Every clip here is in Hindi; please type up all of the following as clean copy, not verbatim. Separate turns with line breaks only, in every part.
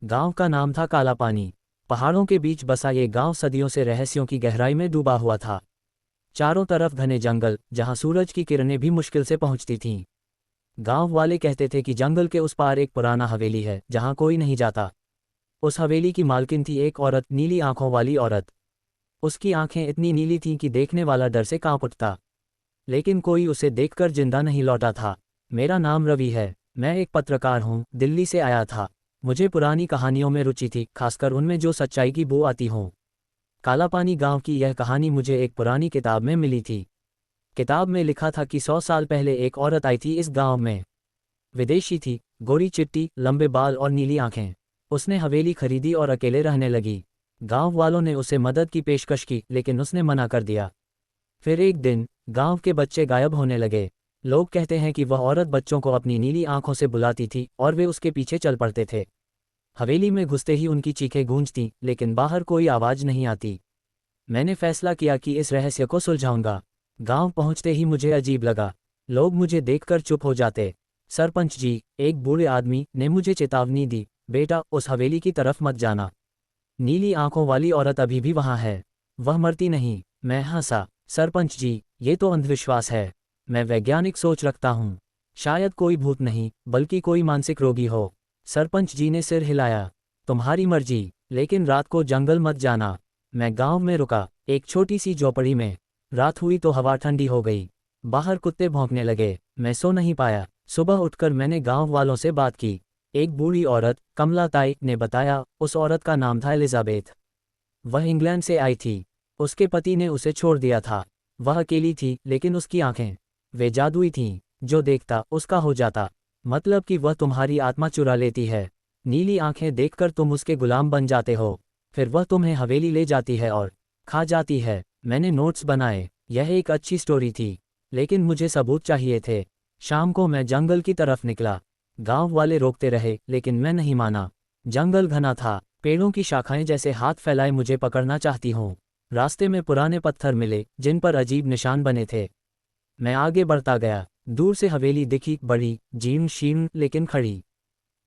गांव का नाम था काला पानी। पहाड़ों के बीच बसा ये गांव सदियों से रहस्यों की गहराई में डूबा हुआ था। चारों तरफ घने जंगल, जहां सूरज की किरणें भी मुश्किल से पहुंचती थीं। गांव वाले कहते थे कि जंगल के उस पार एक पुराना हवेली है जहां कोई नहीं जाता। उस हवेली की मालकिन थी एक औरत, नीली आंखों वाली औरत। उसकी आंखें इतनी नीली थीं कि देखने वाला डर से कांप उठता। लेकिन कोई उसे देखकर जिंदा नहीं लौटा था। मेरा नाम रवि है। मैं एक पत्रकार हूँ, दिल्ली से आया था। मुझे पुरानी कहानियों में रुचि थी, खासकर उनमें जो सच्चाई की बू आती हो। कालापानी गांव की यह कहानी मुझे एक पुरानी किताब में मिली थी। किताब में लिखा था कि 100 साल पहले एक औरत आई थी इस गांव में। विदेशी थी, गोरी चिट्टी, लंबे बाल और नीली आंखें। उसने हवेली खरीदी और अकेले रहने लगी। गांव वालों ने उसे मदद की पेशकश की, लेकिन उसने मना कर दिया। फिर एक दिन गांव के बच्चे गायब होने लगे। लोग कहते हैं कि वह औरत बच्चों को अपनी नीली आंखों से बुलाती थी और वे उसके पीछे चल पड़ते थे। हवेली में घुसते ही उनकी चीखें गूंजती, लेकिन बाहर कोई आवाज नहीं आती। मैंने फैसला किया कि इस रहस्य को सुलझाऊंगा। गांव पहुंचते ही मुझे अजीब लगा। लोग मुझे देखकर चुप हो जाते। सरपंच जी, एक बूढ़े आदमी, ने मुझे चेतावनी दी, बेटा उस हवेली की तरफ मत जाना। नीली आंखों वाली औरत अभी भी वहां है। वह मरती नहीं। मैं हंसा। सरपंच जी, ये तो अंधविश्वास है। मैं वैज्ञानिक सोच रखता हूँ। शायद कोई भूत नहीं, बल्कि कोई मानसिक रोगी हो। सरपंच जी ने सिर हिलाया। तुम्हारी मर्जी, लेकिन रात को जंगल मत जाना। मैं गांव में रुका, एक छोटी सी झोपड़ी में। रात हुई तो हवा ठंडी हो गई। बाहर कुत्ते भौंकने लगे। मैं सो नहीं पाया। सुबह उठकर मैंने गांव वालों से बात की। एक बूढ़ी औरत, कमला ताई, ने बताया उस औरत का नाम था एलिजाबेथ। वह इंग्लैंड से आई थी। उसके पति ने उसे छोड़ दिया था। वह अकेली थी, लेकिन उसकी आंखें, वे जादुई थीं। जो देखता उसका हो जाता। मतलब कि वह तुम्हारी आत्मा चुरा लेती है। नीली आंखें देखकर तुम उसके गुलाम बन जाते हो। फिर वह तुम्हें हवेली ले जाती है और खा जाती है। मैंने नोट्स बनाए। यह एक अच्छी स्टोरी थी, लेकिन मुझे सबूत चाहिए थे। शाम को मैं जंगल की तरफ निकला। गांव वाले रोकते रहे, लेकिन मैं नहीं माना। जंगल घना था, पेड़ों की शाखाएं जैसे हाथ फैलाए मुझे पकड़ना चाहती हों। रास्ते में पुराने पत्थर मिले, जिन पर अजीब निशान बने थे। मैं आगे बढ़ता गया। दूर से हवेली दिखी, बड़ी, जीर्ण शीर्ण, लेकिन खड़ी।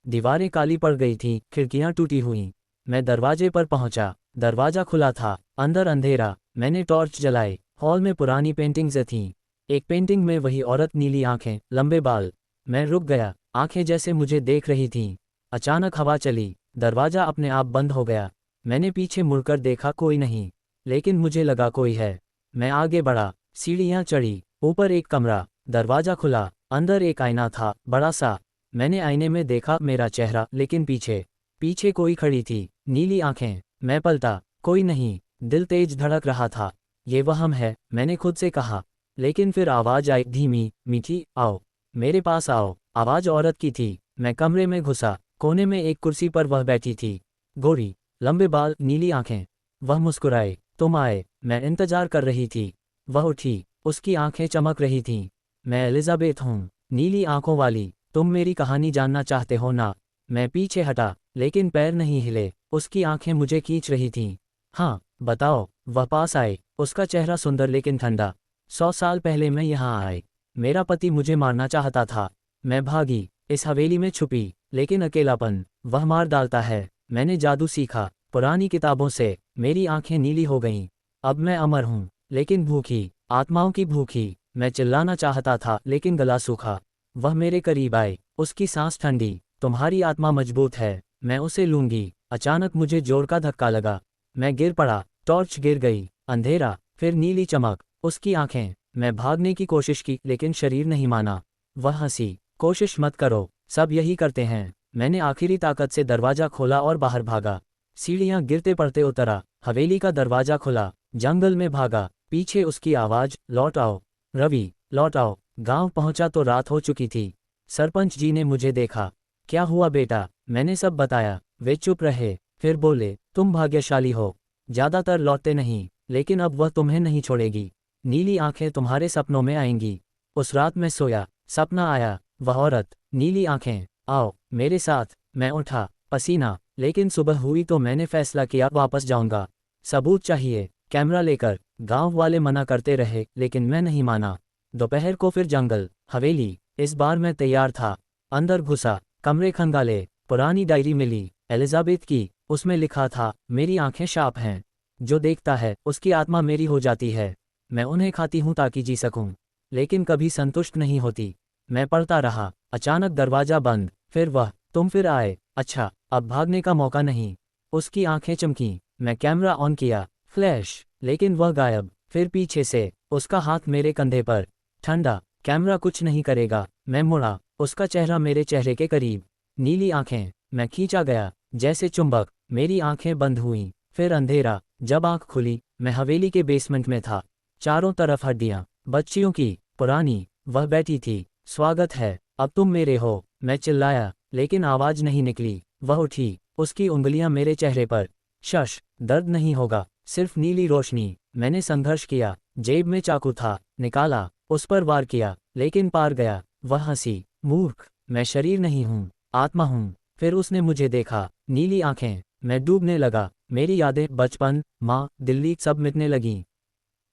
दीवारें काली पड़ गई थीं, खिड़कियां टूटी हुईं। मैं दरवाजे पर पहुंचा। दरवाजा खुला था, अंदर अंधेरा। मैंने टॉर्च जलाई। हॉल में पुरानी पेंटिंग्स थीं। एक पेंटिंग में वही औरत, नीली आंखें, लंबे बाल। मैं रुक गया। आंखें जैसे मुझे देख रही थीं। अचानक हवा चली। दरवाजा अपने आप बंद हो गया। मैंने पीछे मुड़कर देखा, कोई नहीं। लेकिन मुझे लगा कोई है। मैं आगे बढ़ा। सीढ़ियां चढ़ी। ऊपर एक कमरा। दरवाजा खुला। अंदर एक आईना था, बड़ा सा। मैंने आईने में देखा मेरा चेहरा, लेकिन पीछे पीछे कोई खड़ी थी, नीली आंखें। मैं पलटा, कोई नहीं। दिल तेज धड़क रहा था। ये वहम है, मैंने खुद से कहा। लेकिन फिर आवाज आई, धीमी, मीठी, आओ, मेरे पास आओ। आवाज औरत की थी। मैं कमरे में घुसा। कोने में एक कुर्सी पर वह बैठी थी। गोरी, लंबे बाल, नीली आंखें। वह मुस्कुराए। तुम आए। मैं इंतजार कर रही थी। वह उठी। उसकी आंखें चमक रही थीं। मैं एलिजाबेथ हूँ, नीली आंखों वाली। तुम मेरी कहानी जानना चाहते हो ना? मैं पीछे हटा, लेकिन पैर नहीं हिले। उसकी आंखें मुझे खींच रही थीं। हाँ, बताओ। वह पास आए। उसका चेहरा सुंदर लेकिन ठंडा। 100 साल पहले मैं यहाँ आई। मेरा पति मुझे मारना चाहता था। मैं भागी, इस हवेली में छुपी। लेकिन अकेलापन, वह मार डालता है। मैंने जादू सीखा, पुरानी किताबों से। मेरी आंखें नीली हो गईं। अब मैं अमर हूँ, लेकिन भूखी, आत्माओं की भूखी। मैं चिल्लाना चाहता था, लेकिन गला सूखा। वह मेरे करीब आए। उसकी सांस ठंडी। तुम्हारी आत्मा मजबूत है, मैं उसे लूंगी। अचानक मुझे जोर का धक्का लगा। मैं गिर पड़ा। टॉर्च गिर गई। अंधेरा, फिर नीली चमक, उसकी आंखें। मैं भागने की कोशिश की, लेकिन शरीर नहीं माना। वह हंसी। कोशिश मत करो, सब यही करते हैं। मैंने आखिरी ताकत से दरवाजा खोला और बाहर भागा। सीढ़ियां गिरते पड़ते उतरा। हवेली का दरवाजा खुला। जंगल में भागा। पीछे उसकी आवाज, लौट आओ रवि, लौट आओ। गांव पहुंचा तो रात हो चुकी थी। सरपंच जी ने मुझे देखा। क्या हुआ बेटा? मैंने सब बताया। वे चुप रहे, फिर बोले, तुम भाग्यशाली हो। ज्यादातर लौटते नहीं, लेकिन अब वह तुम्हें नहीं छोड़ेगी। नीली आंखें तुम्हारे सपनों में आएंगी। उस रात मैं सोया, सपना आया, वह औरत, नीली आंखें। आओ मेरे साथ। मैं उठा, पसीना। लेकिन सुबह हुई तो मैंने फैसला किया, वापस जाऊंगा। सबूत चाहिए, कैमरा लेकर। गांव वाले मना करते रहे, लेकिन मैं नहीं माना। दोपहर को फिर जंगल, हवेली। इस बार मैं तैयार था। अंदर घुसा। कमरे खंगाले। पुरानी डायरी मिली। एलिजाबेथ की। उसमें लिखा था, मेरी आंखें शार्प हैं। जो देखता है उसकी आत्मा मेरी हो जाती है। मैं उन्हें खाती हूँ ताकि जी सकूं, लेकिन कभी संतुष्ट नहीं होती। मैं पढ़ता रहा। अचानक दरवाजा बंद। फिर वह, तुम फिर आए। अच्छा, अब भागने का मौका नहीं। उसकी आंखें चमकीं। मैं कैमरा ऑन किया। फ्लैश। लेकिन वह गायब। फिर पीछे से उसका हाथ मेरे कंधे पर। ठंडा। कैमरा कुछ नहीं करेगा। मैं मुड़ा। उसका चेहरा मेरे चेहरे के करीब। नीली आंखें। मैं खींचा गया जैसे चुंबक। मेरी आंखें बंद हुईं। फिर अंधेरा। जब आंख खुली, मैं हवेली के बेसमेंट में था। चारों तरफ हड्डियां, बच्चियों की, पुरानी। वह बैठी थी। स्वागत है, अब तुम मेरे हो। मैं चिल्लाया, लेकिन आवाज नहीं निकली। वह उठी। उसकी उंगलियां मेरे चेहरे पर। शश, दर्द नहीं होगा, सिर्फ नीली रोशनी। मैंने संघर्ष किया। जेब में चाकू था, निकाला, उस पर वार किया, लेकिन पार गया। वह हंसी। मूर्ख, मैं शरीर नहीं हूँ, आत्मा हूँ। फिर उसने मुझे देखा। नीली आंखें। मैं डूबने लगा। मेरी यादें, बचपन, माँ, दिल्ली, सब मिटने लगीं।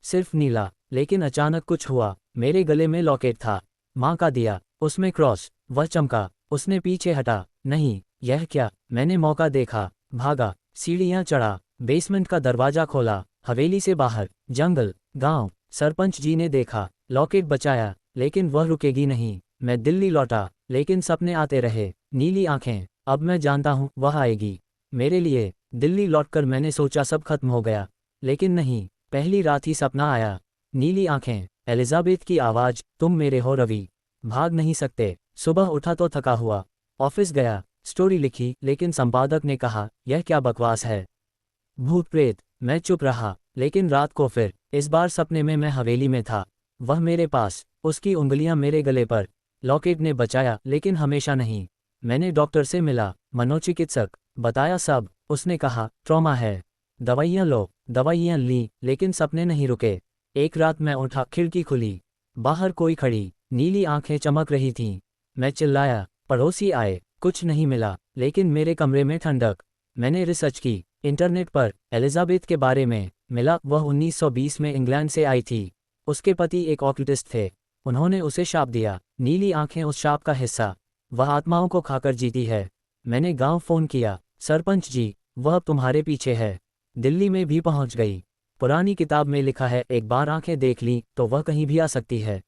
सिर्फ नीला। लेकिन अचानक कुछ हुआ। मेरे गले में लॉकेट था। माँ का दिया, उसमें क्रॉस। वह चमका। उसने पीछे हटा। नहीं, यह क्या? मैंने मौका देखा। भागा। सीढ़ियाँ चढ़ा। बेसमेंट का दरवाजा खोला। हवेली से बाहर, जंगल, गांव। सरपंच जी ने देखा। लॉकेट बचाया, लेकिन वह रुकेगी नहीं। मैं दिल्ली लौटा, लेकिन सपने आते रहे। नीली आंखें। अब मैं जानता हूँ वह आएगी। मेरे लिए। दिल्ली लौटकर मैंने सोचा सब खत्म हो गया, लेकिन नहीं। पहली रात ही सपना आया। नीली आंखें। एलिजाबेथ की आवाज, तुम मेरे हो रवि। भाग नहीं सकते। सुबह उठा तो थका हुआ। ऑफिस गया, स्टोरी लिखी, लेकिन संपादक ने कहा, यह क्या बकवास है, भूत प्रेत। मैं चुप रहा। लेकिन रात को फिर, इस बार सपने में मैं हवेली में था। वह मेरे पास, उसकी उंगलियां मेरे गले पर। लॉकेट ने बचाया, लेकिन हमेशा नहीं। मैंने डॉक्टर से मिला, मनोचिकित्सक। बताया सब। उसने कहा, ट्रॉमा है, दवाइयाँ लो। दवाइयाँ ली, लेकिन सपने नहीं रुके। एक रात मैं उठा, खिड़की खुली। बाहर कोई खड़ी, नीली आंखें चमक रही थीं। मैं चिल्लाया। पड़ोसी आए। कुछ नहीं मिला, लेकिन मेरे कमरे में ठंडक। मैंने रिसर्च की, इंटरनेट पर, एलिजाबेथ के बारे में। मिला, वह 1920 में इंग्लैंड से आई थी। उसके पति एक ऑक्लटिस्ट थे। उन्होंने उसे शाप दिया। नीली आंखें उस शाप का हिस्सा। वह आत्माओं को खाकर जीती है। मैंने गांव फोन किया। सरपंच जी, वह अब तुम्हारे पीछे है। दिल्ली में भी पहुंच गई। पुरानी किताब में लिखा है, एक बार आंखें देख ली तो वह कहीं भी आ सकती है।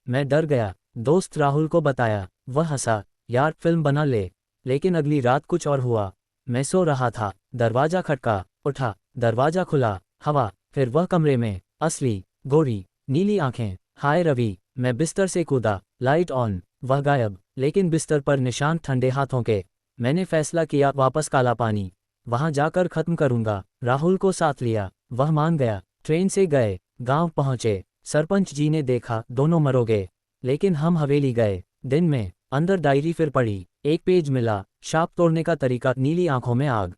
मैं डर गया। दोस्त राहुल को बताया। वह हंसा, यार फिल्म बना ले। लेकिन अगली रात कुछ और हुआ। मैं सो रहा था। दरवाजा खटका। उठा। दरवाजा खुला। हवा। फिर वह कमरे में, असली, गोरी, नीली आंखें। हाय रवि। मैं बिस्तर से कूदा। Light on. वह गायब, लेकिन बिस्तर पर निशान ठंडे हाथों के। मैंने फैसला किया, वापस काला पानी। वहां जाकर खत्म करूंगा। राहुल को साथ लिया। वह मान गया। ट्रेन से गए। गांव पहुंचे। सरपंच जी ने देखा, दोनों मरोगे। लेकिन हम हवेली गए। दिन में, अंदर डायरी फिर पढ़ी। एक पेज मिला, शाप तोड़ने का तरीका, नीली आंखों में आग।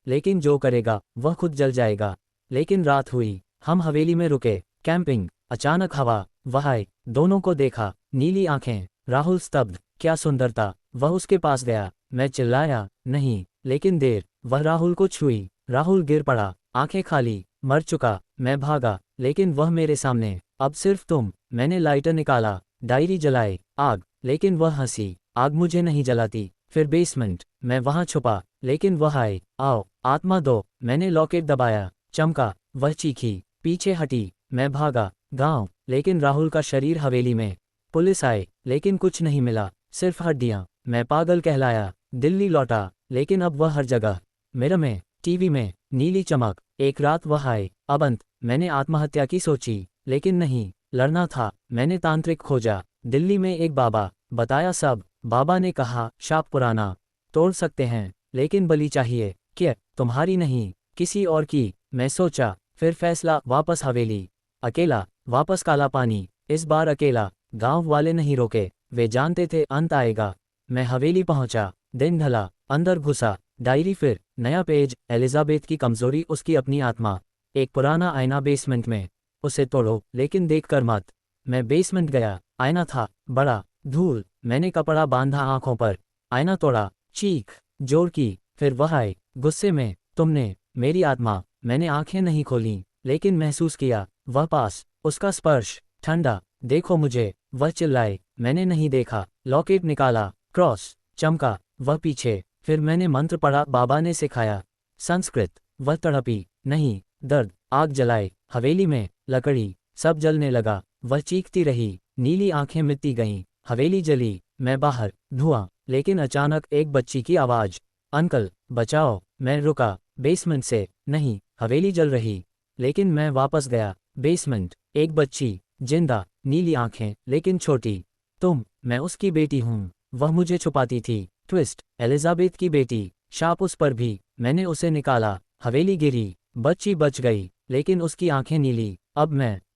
लेकिन जो करेगा, वह खुद जल जाएगा। लेकिन रात हुई। हम हवेली में रुके। कैंपिंग। अचानक हवा। वह आए। दोनों को देखा। नीली आंखें। राहुल स्तब्ध। क्या सुंदरता। वह उसके पास गया। मैं चिल्लाया, नहीं। लेकिन देर। वह राहुल को छुई। राहुल गिर पड़ा, आंखें खाली, मर चुका। मैं भागा, लेकिन वह मेरे सामने। अब सिर्फ तुम। मैंने लाइटर निकाला। डायरी जलाई। आग। लेकिन वह हंसी। आग मुझे नहीं जलाती। फिर बेसमेंट। मैं वहां छुपा। लेकिन वह आए। आओ, आत्मा दो। मैंने लॉकेट दबाया। चमका। वह चीखी। पीछे हटी। मैं भागा। गांव। लेकिन राहुल का शरीर हवेली में। पुलिस आए, लेकिन कुछ नहीं मिला, सिर्फ हड्डियां। मैं पागल कहलाया। दिल्ली लौटा, लेकिन अब वह हर जगह। मिरर में, टीवी में, नीली चमक। एक रात वह आए। अब अंत। मैंने आत्महत्या की सोची, लेकिन नहीं। लड़ना था। मैंने तांत्रिक खोजा। दिल्ली में एक बाबा। बताया सब। बाबा ने कहा, शाप पुराना, तोड़ सकते हैं, लेकिन बलि चाहिए। क्या? तुम्हारी नहीं, किसी और की। मैं सोचा। फिर फैसला, वापस हवेली। अकेला। वापस काला पानी। इस बार अकेला। गांव वाले नहीं रोके। वे जानते थे अंत आएगा। मैं हवेली पहुंचा। दिन ढला। अंदर घुसा। डायरी फिर, नया पेज। एलिजाबेथ की कमजोरी, उसकी अपनी आत्मा। एक पुराना आईना बेसमेंट में। उसे तोड़ो, लेकिन देखकर मत। मैं बेसमेंट गया। आईना था, बड़ा, धूल। मैंने कपड़ा बांधा आंखों पर। आईना तोड़ा। चीख जोर की। फिर वह आए, गुस्से में। तुमने, मेरी आत्मा। मैंने आंखें नहीं खोलीं, लेकिन महसूस किया। वह पास। उसका स्पर्श, ठंडा। देखो मुझे। वह चिल्लाए। मैंने नहीं देखा। लॉकेट निकाला। क्रॉस। चमका। वह पीछे। फिर मैंने मंत्र पढ़ा, बाबा ने सिखाया। संस्कृत। वह तड़पी। नहीं, दर्द। आग जलाए। हवेली में लकड़ी, सब जलने लगा। वह चीखती रही, नीली आंखें मिटती गईं। हवेली जली, मैं बाहर, धुआं। लेकिन अचानक एक बच्ची की आवाज, अंकल बचाओ। मैं रुका। बेसमेंट से। नहीं, हवेली जल रही। लेकिन मैं वापस गया। बेसमेंट। एक बच्ची, जिंदा, नीली आंखें, लेकिन छोटी। तुम। मैं उसकी बेटी हूँ। वह मुझे छुपाती थी। ट्विस्ट, एलिजाबेथ की बेटी। शाप उस पर भी। मैंने उसे निकाला। हवेली गिरी। बच्ची बच गई, लेकिन उसकी आंखें नीली। अब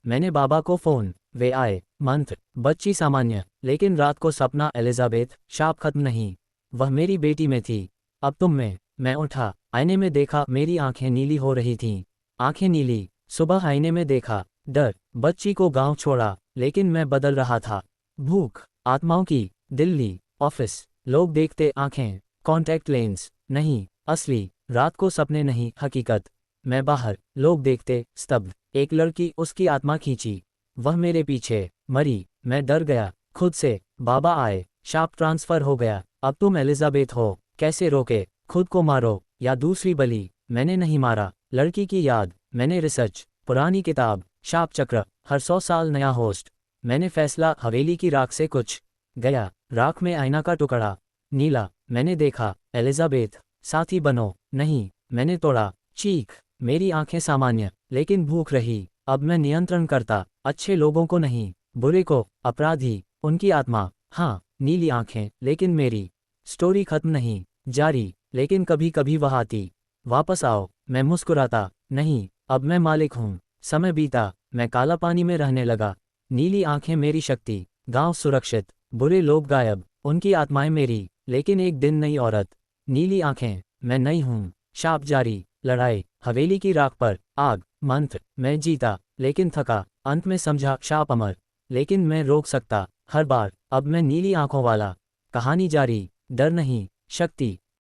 मैंने बाबा को फोन। वे आए। मंत्र। बच्ची सामान्य, लेकिन रात को सपना एलिजाबेथ। शाप खत्म नहीं। वह मेरी बेटी में थी। अब तुम में। मैं उठा। आईने में देखा, मेरी आंखें नीली हो रही थीं। आंखें नीली। सुबह आईने में देखा। डर। बच्ची को गांव छोड़ा, लेकिन मैं बदल रहा था। भूख। आत्माओं की। दिल्ली। ऑफिस। लोग देखते, आंखें। Contact lens. नहीं, असली। रात को सपने नहीं, हकीकत। मैं बाहर। लोग देखते, स्तब्ध। एक लड़की, उसकी आत्मा खींची। वह मेरे पीछे। मरी। मैं डर गया, खुद से। बाबा आए। शाप ट्रांसफर हो गया। अब तुम एलिजाबेथ हो। कैसे रोके? खुद को मारो या दूसरी बलि? मैंने नहीं मारा। लड़की की याद। मैंने रिसर्च। पुरानी किताब। शाप चक्र। हर 100 साल नया होस्ट। मैंने फैसला, हवेली की राख से कुछ गया। राख में आईना का टुकड़ा। नीला। मैंने देखा, एलिजाबेथ। साथी बनो। नहीं। मैंने तोड़ा। चीख। मेरी आंखें सामान्य, लेकिन भूख रही। अब मैं नियंत्रण करता, अच्छे लोगों को नहीं, बुरे को। अपराधी, उनकी आत्मा। हाँ, नीली आंखें, लेकिन मेरी। स्टोरी खत्म नहीं, जारी। लेकिन कभी कभी वह आती। वापस आओ। मैं मुस्कुराता। नहीं, अब मैं मालिक हूँ। समय बीता। मैं काला पानी में रहने लगा। नीली आंखें मेरी शक्ति। गांव सुरक्षित। बुरे लोग गायब, उनकी आत्माएं मेरी। लेकिन एक दिन नई औरत। नीली आंखें। मैं नई हूँ। शाप जारी। लड़ाई। हवेली की राख पर आग। मंत्र। मैं जीता, लेकिन थका। अंत में समझा, शाप अमर, लेकिन मैं रोक सकता। हर बार। अब मैं नीली आंखों वाला। कहानी जारी। डर नहीं, शक्ति।